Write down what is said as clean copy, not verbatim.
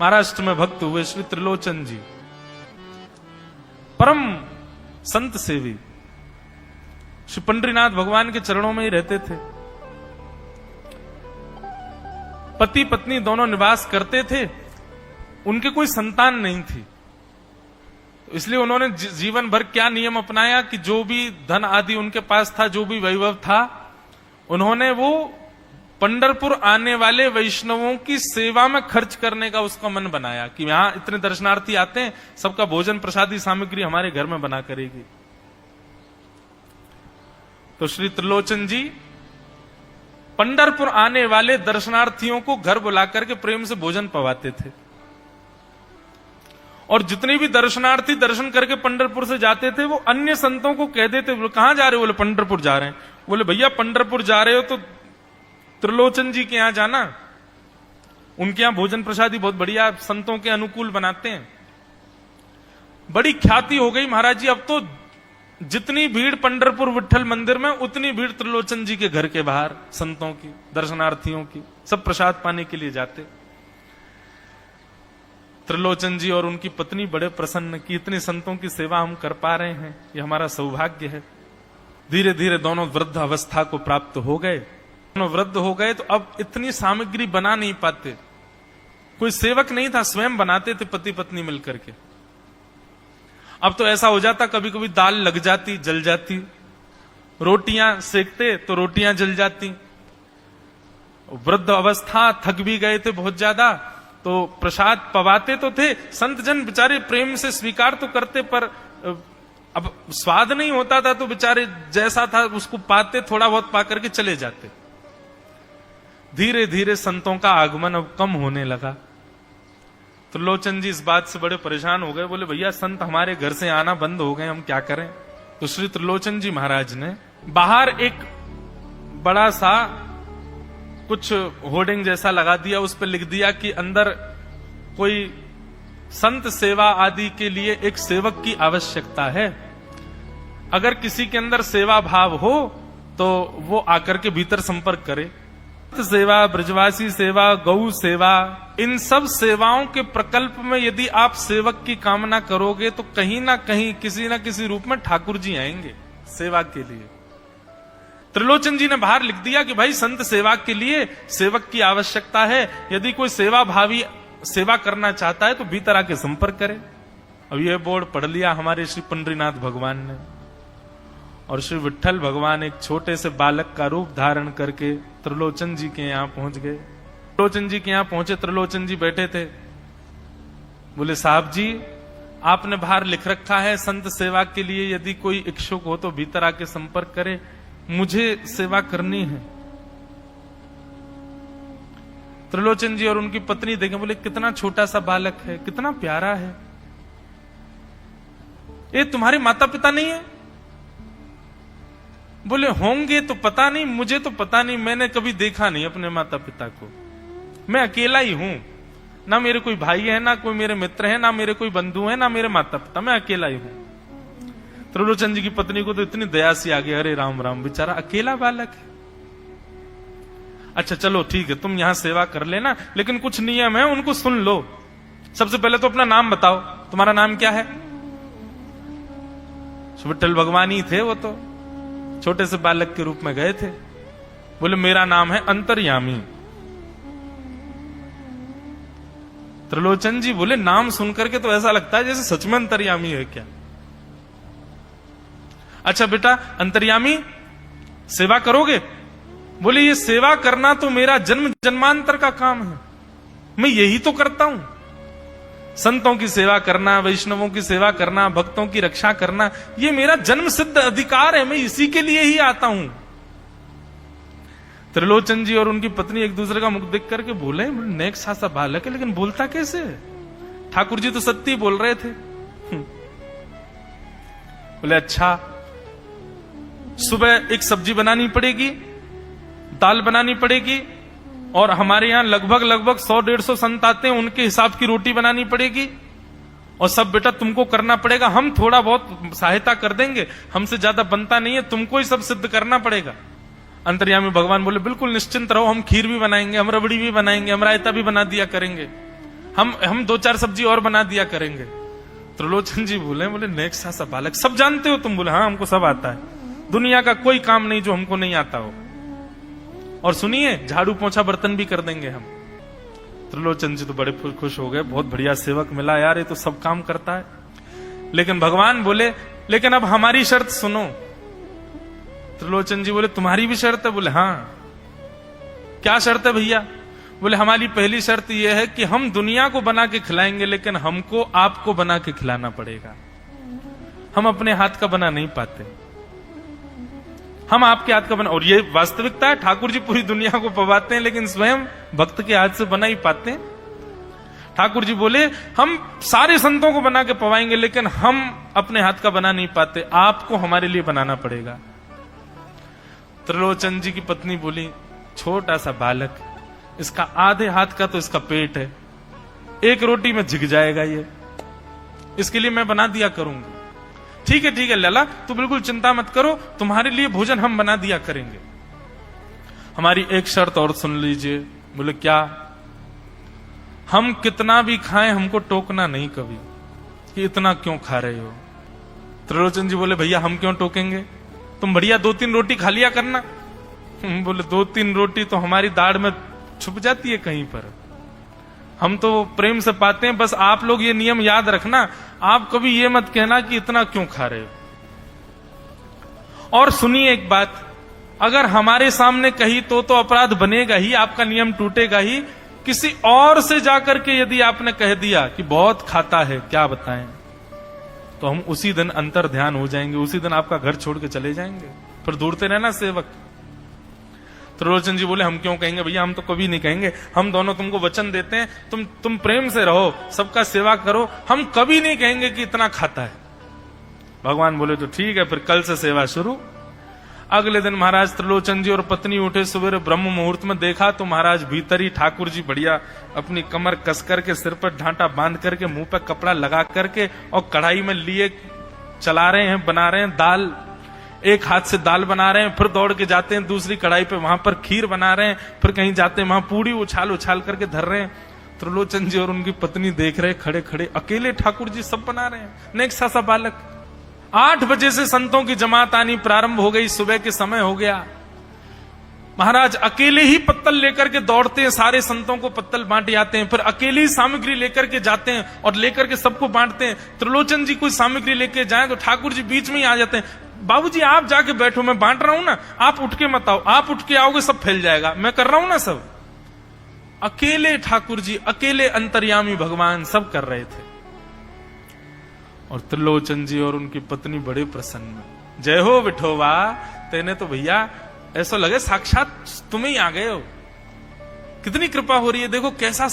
महाराष्ट्र में भक्त हुए श्री त्रिलोचन जी, परम संत सेवी, श्री पंडरीनाथ भगवान के चरणों में ही रहते थे। पति पत्नी दोनों निवास करते थे, उनके कोई संतान नहीं थी, इसलिए उन्होंने जीवन भर क्या नियम अपनाया कि जो भी धन आदि उनके पास था, जो भी वैभव था, उन्होंने वो पंढरपुर आने वाले वैष्णवों की सेवा में खर्च करने का उसका मन बनाया कि यहां इतने दर्शनार्थी आते हैं, सबका भोजन प्रसादी सामग्री हमारे घर में बना करेगी। तो श्री त्रिलोचन जी पंढरपुर आने वाले दर्शनार्थियों को घर बुलाकर के प्रेम से भोजन पवाते थे, और जितने भी दर्शनार्थी दर्शन करके पंढरपुर से जाते थे वो अन्य संतों को कह देते, बोले कहां जा रहे हो? बोले पंढरपुर जा रहे हैं। बोले भैया पंढरपुर जा रहे हो तो त्रिलोचन जी के यहां जाना, उनके यहां भोजन प्रसादी बहुत बढ़िया संतों के अनुकूल बनाते हैं। बड़ी ख्याति हो गई महाराज जी, अब तो जितनी भीड़ पंढरपुर विठल मंदिर में, उतनी भीड़ त्रिलोचन जी के घर के बाहर संतों की, दर्शनार्थियों की, सब प्रसाद पाने के लिए जाते। त्रिलोचन जी और उनकी पत्नी बड़े प्रसन्न कि इतने संतों की सेवा हम कर पा रहे हैं, ये हमारा सौभाग्य है। धीरे धीरे दोनों वृद्ध अवस्था को प्राप्त हो गए। दोनों वृद्ध हो गए तो अब इतनी सामग्री बना नहीं पाते, कोई सेवक नहीं था, स्वयं बनाते थे पति पत्नी मिलकर के। अब तो ऐसा हो जाता, कभी कभी दाल लग जाती, जल जाती, रोटियां सेकते तो रोटियां जल जाती। वृद्ध अवस्था, थक भी गए थे बहुत ज्यादा, तो प्रसाद पवाते तो थे, संत जन बेचारे प्रेम से स्वीकार तो करते, पर अब स्वाद नहीं होता था तो बेचारे जैसा था उसको पाते, थोड़ा बहुत पा करके चले जाते। धीरे धीरे संतों का आगमन अब कम होने लगा। त्रिलोचन जी इस बात से बड़े परेशान हो गए, बोले भैया संत हमारे घर से आना बंद हो गए, हम क्या करें? तो श्री त्रिलोचन जी महाराज ने बाहर एक बड़ा सा कुछ होर्डिंग जैसा लगा दिया, उस पर लिख दिया कि अंदर कोई संत सेवा आदि के लिए एक सेवक की आवश्यकता है, अगर किसी के अंदर सेवा भाव हो तो वो आकर के भीतर संपर्क करे। सेवा, ब्रजवासी सेवा, गौ सेवा, इन सब सेवाओं के प्रकल्प में यदि आप सेवक की कामना करोगे तो कहीं ना कहीं किसी ना किसी रूप में ठाकुर जी आएंगे सेवा के लिए। त्रिलोचन जी ने बाहर लिख दिया कि भाई संत सेवा के लिए सेवक की आवश्यकता है, यदि कोई सेवा भावी सेवा करना चाहता है तो भीतर आके संपर्क करे। अब यह बोर्ड पढ़ लिया हमारे श्री पंडरीनाथ भगवान ने, और श्री विठल भगवान एक छोटे से बालक का रूप धारण करके त्रिलोचन जी के यहां पहुंच गए। त्रिलोचन जी के यहां पहुंचे, त्रिलोचन जी बैठे थे। बोले साहब जी, आपने बाहर लिख रखा है संत सेवा के लिए यदि कोई इच्छुक हो तो भीतर आके संपर्क करे, मुझे सेवा करनी है। त्रिलोचन जी और उनकी पत्नी देखे, बोले कितना छोटा सा बालक है, कितना प्यारा है, ये तुम्हारे माता पिता नहीं है? बोले होंगे तो पता नहीं, मुझे तो पता नहीं, मैंने कभी देखा नहीं अपने माता पिता को, मैं अकेला ही हूं, ना मेरे कोई भाई है, ना कोई मेरे मित्र है, ना मेरे कोई बंधु है, ना मेरे माता पिता, मैं अकेला ही हूं। त्रिलोचन जी की पत्नी को तो इतनी दया सी आ गई, अरे राम राम, बेचारा अकेला बालक है। अच्छा चलो ठीक है, तुम यहां सेवा कर लेना, लेकिन कुछ नियम है उनको सुन लो। सबसे पहले तो अपना नाम बताओ, तुम्हारा नाम क्या है? विठल भगवान ही थे वो, तो छोटे से बालक के रूप में गए थे। बोले मेरा नाम है अंतर्यामी। त्रिलोचन जी बोले नाम सुनकर के तो ऐसा लगता है जैसे सच में अंतर्यामी है क्या? अच्छा बेटा अंतर्यामी, सेवा करोगे? बोले ये सेवा करना तो मेरा जन्म जन्मांतर का काम है, मैं यही तो करता हूं। संतों की सेवा करना, वैष्णवों की सेवा करना, भक्तों की रक्षा करना, ये मेरा जन्म सिद्ध अधिकार है, मैं इसी के लिए ही आता हूं। त्रिलोचन जी और उनकी पत्नी एक दूसरे का मुख देख करके बोले, नेक सा बालक है लेकिन बोलता कैसे है? ठाकुर जी तो सत्य बोल रहे थे। बोले अच्छा, सुबह एक सब्जी बनानी पड़ेगी, दाल बनानी पड़ेगी, और हमारे यहां लगभग 100-150 संत आते हैं, उनके हिसाब की रोटी बनानी पड़ेगी, और सब बेटा तुमको करना पड़ेगा, हम थोड़ा बहुत सहायता कर देंगे, हमसे ज्यादा बनता नहीं है, तुमको ही सब सिद्ध करना पड़ेगा। अंतर्यामी भगवान बोले बिल्कुल निश्चिंत रहो, हम खीर भी बनाएंगे, हम रबड़ी भी बनाएंगे, हम रायता भी बना दिया करेंगे, हम 2-4 सब्जी और बना दिया करेंगे। त्रिलोचन जी बोले नेक्सा सा बालक, सब जानते हो तुम? बोले हाँ, हमको सब आता है, दुनिया का कोई काम नहीं जो हमको नहीं आता हो। और सुनिए, झाड़ू पोंछा बर्तन भी कर देंगे हम। त्रिलोचन जी तो बड़े खुश हो गए, बहुत बढ़िया सेवक मिला यार, ये तो सब काम करता है। लेकिन भगवान बोले लेकिन अब हमारी शर्त सुनो। त्रिलोचन जी बोले तुम्हारी भी शर्त है? बोले हाँ। क्या शर्त है भैया? बोले हमारी पहली शर्त यह है कि हम दुनिया को बना के खिलाएंगे, लेकिन हमको आपको बना के खिलाना पड़ेगा। हम अपने हाथ का बना नहीं पाते, हम आपके हाथ का बना। और ये वास्तविकता है, ठाकुर जी पूरी दुनिया को पवाते हैं, लेकिन स्वयं भक्त के हाथ से बना ही पाते हैं। ठाकुर जी बोले हम सारे संतों को बना के पवाएंगे, लेकिन हम अपने हाथ का बना नहीं पाते, आपको हमारे लिए बनाना पड़ेगा। त्रिलोचन जी की पत्नी बोली छोटा सा बालक, इसका आधे हाथ का तो इसका पेट है, एक रोटी में झिक जाएगा ये, इसके लिए मैं बना दिया करूंगी। ठीक है लला, तू बिल्कुल चिंता मत करो, तुम्हारे लिए भोजन हम बना दिया करेंगे। हमारी एक शर्त और सुन लीजिए। बोले क्या? हम कितना भी खाएं हमको टोकना नहीं कभी कि इतना क्यों खा रहे हो। त्रिलोचन जी बोले भैया हम क्यों टोकेंगे, तुम बढ़िया 2-3 रोटी खा लिया करना। बोले 2-3 रोटी तो हमारी दाढ़ में छुप जाती है कहीं पर, हम तो प्रेम से पाते हैं। बस आप लोग ये नियम याद रखना, आप कभी ये मत कहना कि इतना क्यों खा रहे हो। और सुनिए एक बात, अगर हमारे सामने कही तो अपराध बनेगा ही, आपका नियम टूटेगा ही। किसी और से जाकर के यदि आपने कह दिया कि बहुत खाता है, क्या बताएं, तो हम उसी दिन अंतर ध्यान हो जाएंगे, उसी दिन आपका घर छोड़ के चले जाएंगे, फिर दूरते रहना सेवक। त्रिलोचन जी बोले हम क्यों कहेंगे भैया, हम तो कभी नहीं कहेंगे, हम दोनों तुमको वचन देते हैं, तुम प्रेम से रहो, सबका सेवा करो, हम कभी नहीं कहेंगे कि इतना खाता है। भगवान बोले तो ठीक है, फिर कल से सेवा शुरू। अगले दिन महाराज त्रिलोचन जी और पत्नी उठे सवेरे ब्रह्म मुहूर्त में, देखा तो महाराज भीतर ही ठाकुर जी बढ़िया अपनी कमर कस करके, सिर पर ढांटा बांध करके, मुंह पर कपड़ा लगा करके और कढ़ाई में लिए चला रहे हैं, बना रहे हैं दाल। एक हाथ से दाल बना रहे हैं, फिर दौड़ के जाते हैं दूसरी कढ़ाई पे, वहां पर खीर बना रहे हैं, फिर कहीं जाते हैं वहां पूड़ी उछाल उछाल करके धर रहे हैं। त्रिलोचन जी और उनकी पत्नी देख रहे खड़े खड़े, अकेले ठाकुर जी सब बना रहे हैं, नेक्सा सा बालक। 8 बजे से संतों की जमात आनी प्रारंभ हो गई, सुबह के समय हो गया। महाराज अकेले ही पत्तल लेकर के दौड़ते हैं, सारे संतों को पत्तल बांटे आते हैं, फिर अकेले ही सामग्री लेकर के जाते हैं और लेकर के सबको बांटते हैं। त्रिलोचन जी कोई सामग्री लेके जाए तो ठाकुर जी बीच में ही आ जाते हैं, बाबूजी आप जाके बैठो, मैं बांट रहा हूं ना, आप उठ के मत आओ, आप उठ के आओगे सब फैल जाएगा, मैं कर रहा हूं ना सब। अकेले ठाकुर जी, अकेले अंतर्यामी भगवान सब कर रहे थे। और त्रिलोचन जी और उनकी पत्नी बड़े प्रसन्न, जय हो विठोबा, तेने तो भैया ऐसा लगे साक्षात तुम्हें ही आ गए हो, कितनी कृपा हो रही है, देखो कैसा